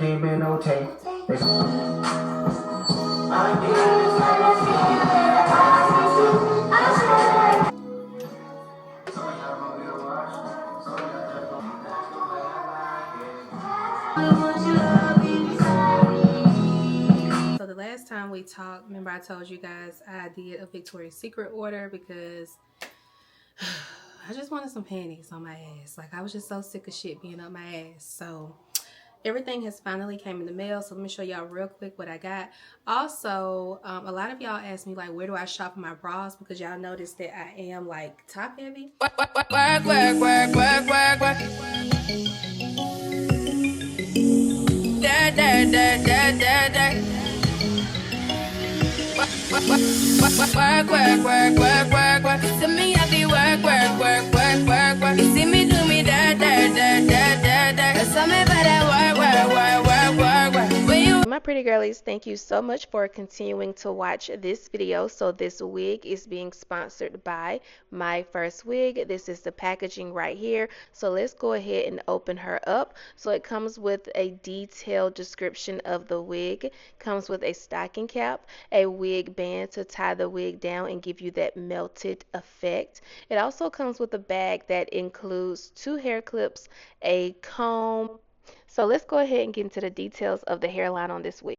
ain't been no tape. So the last time we talked, remember I told you guys I did a Victoria's Secret order because I just wanted some panties on my ass. Like, I was just so sick of shit being up my ass. So everything has finally came in the mail. So let me show y'all real quick what I got. Also, a lot of y'all asked me, like, where do I shop for my bras? Because y'all noticed that I am, like, top heavy. Work, work, work, work, work, work, work, work, work. Da, da, da, da, da, da. Work, work, work, work, work, work, work. To me, I be work, work, work, work, work, work. You see me do me da, da, da, da, da, da. There's something about that work, work, work, work, work, work. When you My pretty girlies, thank you so much for continuing to watch this video. So this wig is being sponsored by MyFirst Wig. This is the packaging right here. So let's go ahead and open her up. So it comes with a detailed description of the wig, comes with a stocking cap, a wig band to tie the wig down and give you that melted effect. It also comes with a bag that includes 2 hair clips, a comb. So let's go ahead and get into the details of the hairline on this wig.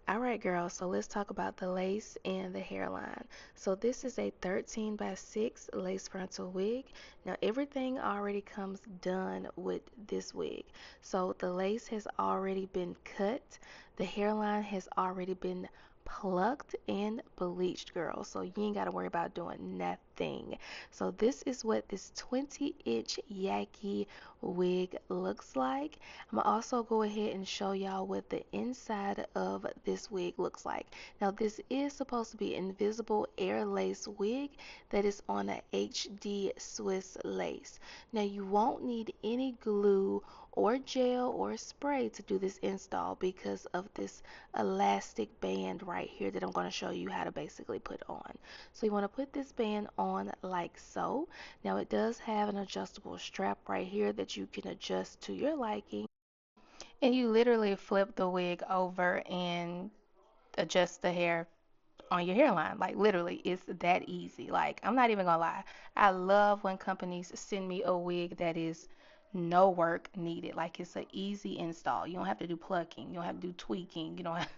Alright girls, so let's talk about the lace and the hairline. So this is a 13x6 lace frontal wig. Now everything already comes done with this wig. So the lace has already been cut. The hairline has already been plucked and bleached, girls. So you ain't got to worry about doing nothing. So this is what this 20-inch Yaki wig looks like. I'm gonna also go ahead and show y'all what the inside of this wig looks like. Now this is supposed to be invisible air lace wig that is on a HD Swiss lace. Now you won't need any glue or gel or spray to do this install because of this elastic band right here that I'm going to show you how to basically put on. So you want to put this band on like so. Now it does have an adjustable strap right here that you can adjust to your liking, and you literally flip the wig over and adjust the hair on your hairline. Like literally, it's that easy. Like, I'm not even gonna lie, I love when companies send me a wig that is no work needed. Like, it's an easy install. You don't have to do plucking, you don't have to do tweaking, you don't have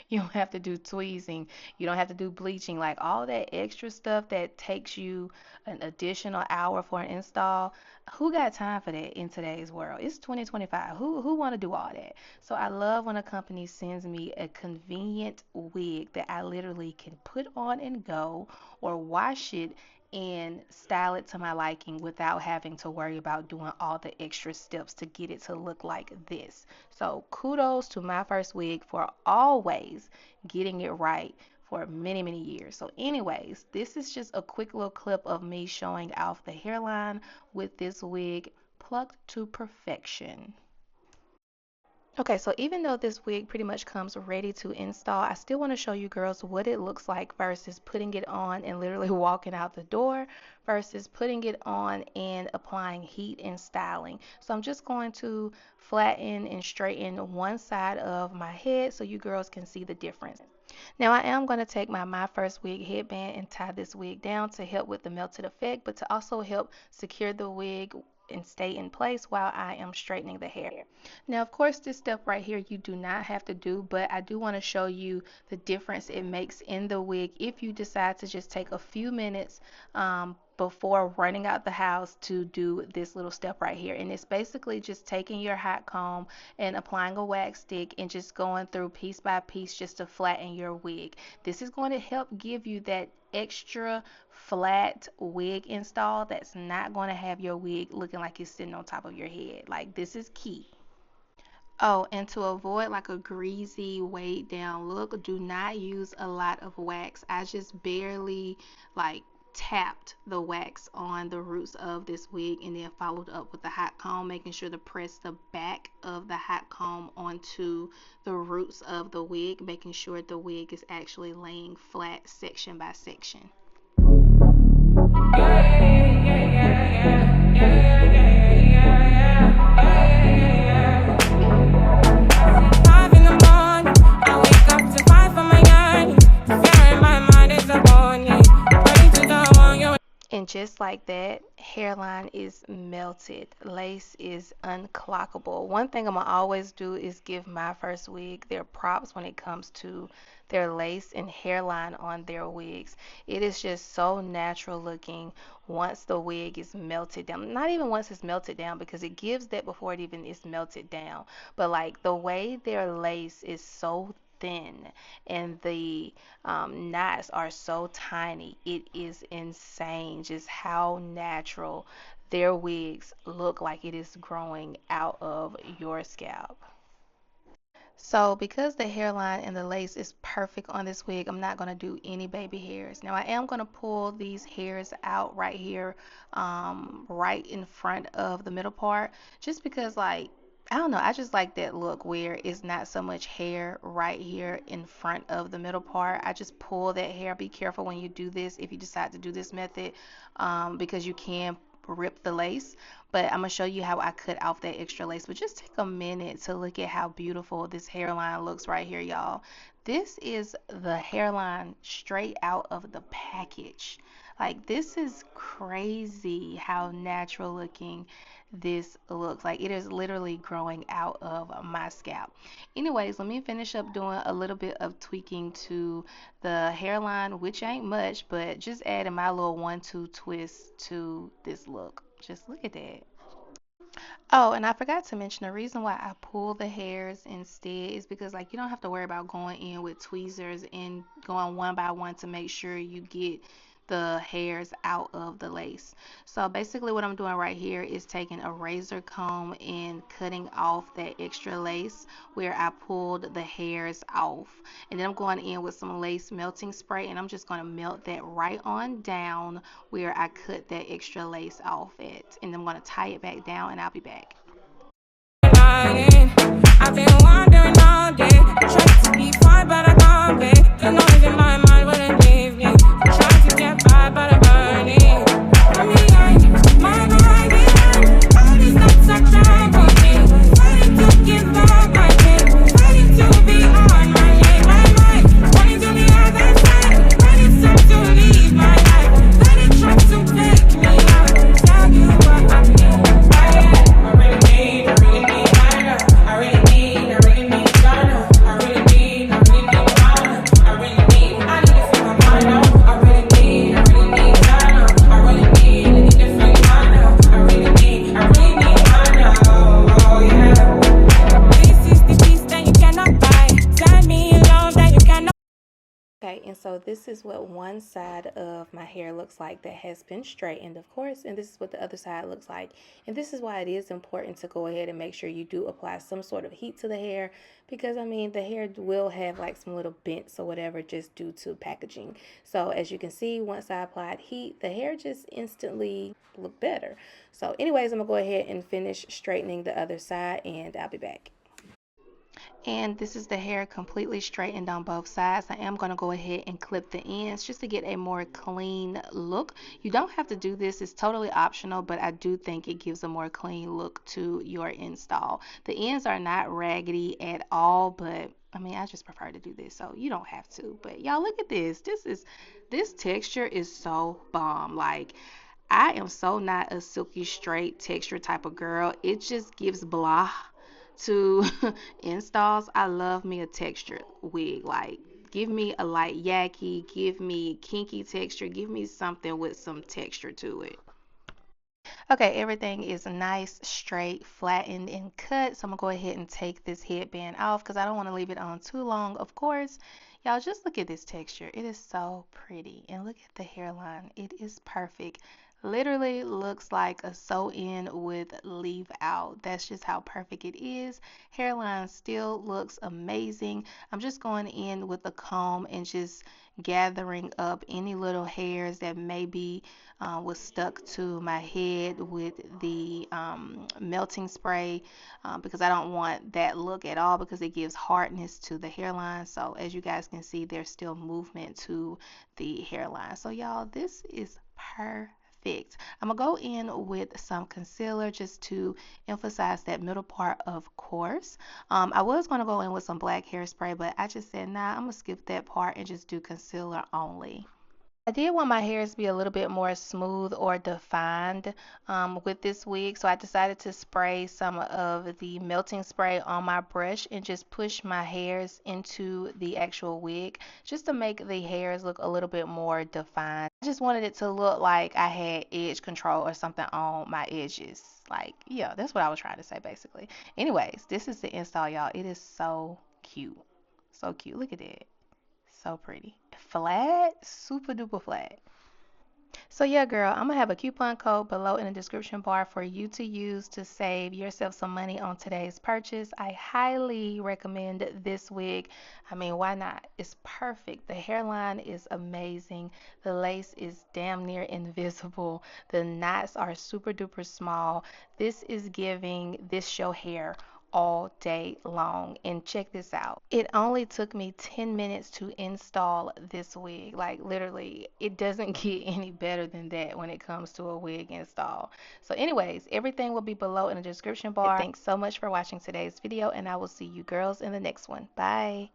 you don't have to do tweezing, you don't have to do bleaching. Like, all that extra stuff that takes you an additional hour for an install. Who got time for that in today's world? It's 2025. Who want to do all that? So I love when a company sends me a convenient wig that I literally can put on and go, or wash it and style it to my liking without having to worry about doing all the extra steps to get it to look like this. So kudos to MyFirst Wig for always getting it right for many years. So anyways, this is just a quick little clip of me showing off the hairline with this wig plucked to perfection. Okay, so even though this wig pretty much comes ready to install, I still want to show you girls what it looks like versus putting it on and literally walking out the door versus putting it on and applying heat and styling. So I'm just going to flatten and straighten one side of my head so you girls can see the difference. Now I am going to take my MyFirst Wig headband and tie this wig down to help with the melted effect, but to also help secure the wig and stay in place while I am straightening the hair. Now, of course, this step right here you do not have to do, but I do want to show you the difference it makes in the wig if you decide to just take a few minutes before running out the house to do this little step right here. And it's basically just taking your hot comb and applying a wax stick and just going through piece by piece just to flatten your wig. This is going to help give you that extra flat wig install that's not going to have your wig looking like it's sitting on top of your head. Like, this is key. Oh, and to avoid like a greasy weighed down look, do not use a lot of wax. I just barely like tapped the wax on the roots of this wig and then followed up with the hot comb, making sure to press the back of the hot comb onto the roots of the wig, making sure the wig is actually laying flat section by section. And just like that, hairline is melted. Lace is unclockable. One thing I'm gonna always do is give MyFirst wig their props when it comes to their lace and hairline on their wigs. It is just so natural looking once the wig is melted down. Not even once it's melted down, because it gives that before it even is melted down. But like the way their lace is so thin and the knots are so tiny, it is insane just how natural their wigs look, like it is growing out of your scalp. So because the hairline and the lace is perfect on this wig, I'm not going to do any baby hairs. Now I am going to pull these hairs out right here, right in front of the middle part, just because like, I don't know, I just like that look where it's not so much hair right here in front of the middle part. I just pull that hair. Be careful when you do this, if you decide to do this method, because you can rip the lace. But I'm gonna show you how I cut off that extra lace. But just take a minute to look at how beautiful this hairline looks right here, y'all. This is the hairline straight out of the package. Like, this is crazy how natural looking this looks. Like, it is literally growing out of my scalp. Anyways, let me finish up doing a little bit of tweaking to the hairline, which ain't much, but just adding my little 1-2 twist to this look. Just look at that. Oh, and I forgot to mention, the reason why I pull the hairs instead is because like you don't have to worry about going in with tweezers and going one by one to make sure you get the hairs out of the lace. So basically what I'm doing right here is taking a razor comb and cutting off that extra lace where I pulled the hairs off. And then I'm going in with some lace melting spray, and I'm just going to melt that right on down where I cut that extra lace off at. And I'm going to tie it back down, and I'll be back. I've been wondering all day, trying to be fine, but I can't be. The noise in my mind wouldn't leave me. Trying to get by, but I'm burning. I'm behind, my mind behind. All these thoughts are troubling me. Ready to give up my name, ready to be on my name, my mind. Wanting to the other side, when it's time to leave my life. Let it try to take me out, tell you what I need. I really need, I really need. I really need, I really need Ghana. I really need, I really need Ghana. I really need, I need to feel my mind out. I really need, I really need Ghana. I really need to feel Ghana. I really need, Ghana. Oh yeah. This is the piece that you cannot buy. Send me love that you cannot. Okay, and so this is what one side of my hair looks like that has been straightened, of course, and this is what the other side looks like. And this is why it is important to go ahead and make sure you do apply some sort of heat to the hair, because I mean the hair will have like some little bends or whatever just due to packaging. So as you can see, once I applied heat, the hair just instantly looked better. So anyways, I'm gonna go ahead and finish straightening the other side, and I'll be back. And this is the hair completely straightened on both sides. I am going to go ahead and clip the ends just to get a more clean look. You don't have to do this, it's totally optional, but I do think it gives a more clean look to your install. The ends are not raggedy at all, but I mean, I just prefer to do this, so you don't have to. But y'all, look at this. This texture is so bomb. Like, I am so not a silky straight texture type of girl. It just gives blah to installs. I love me a textured wig. Like, give me a light Yaki, give me kinky texture, give me something with some texture to it. Okay, everything is nice, straight, flattened, and cut. So I'm gonna go ahead and take this headband off because I don't want to leave it on too long, of course. Y'all, just look at this texture. It is so pretty. And look at the hairline. It is perfect. Literally looks like a sew in with leave out. That's just how perfect it is. Hairline still looks amazing. I'm just going in with a comb and just gathering up any little hairs that maybe was stuck to my head with the melting spray, because I don't want that look at all, because it gives hardness to the hairline. So as you guys can see, there's still movement to the hairline. So y'all, this is perfect. I'm gonna go in with some concealer just to emphasize that middle part, of course. I was gonna go in with some black hairspray, but I just said, nah, I'm gonna skip that part and just do concealer only. I did want my hairs to be a little bit more smooth or defined with this wig, so I decided to spray some of the melting spray on my brush and just push my hairs into the actual wig just to make the hairs look a little bit more defined. I just wanted it to look like I had edge control or something on my edges. Like, yeah, that's what I was trying to say basically. Anyways, this is the install, y'all. It is so cute. So cute. Look at it. So pretty. Flat, super duper flat. So yeah, girl, I'm gonna have a coupon code below in the description bar for you to use to save yourself some money on today's purchase. I highly recommend this wig. I mean, why not? It's perfect. The hairline is amazing. The lace is damn near invisible. The knots are super duper small. This is giving this show hair all day long. And check this out. It only took me 10 minutes to install this wig. Like literally, it doesn't get any better than that when it comes to a wig install. So anyways, everything will be below in the description bar. Thanks so much for watching today's video, and I will see you girls in the next one. Bye.